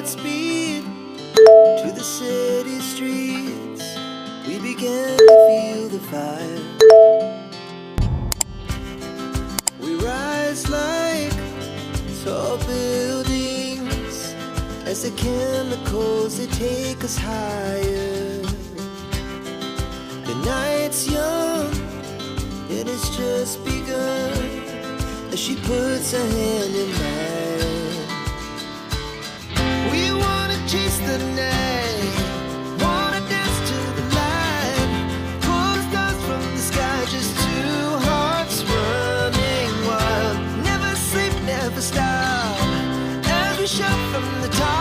Godspeed to the city streets. We began to feel the fire. We rise like tall buildings as the chemicals, they take us higher. The night's young, it has just begun as she puts her hand in mine. We wanna chase the night, wanna dance to the light, pull the stars from the sky, just two hearts running wild. Never sleep, never stop, as we shout from the top.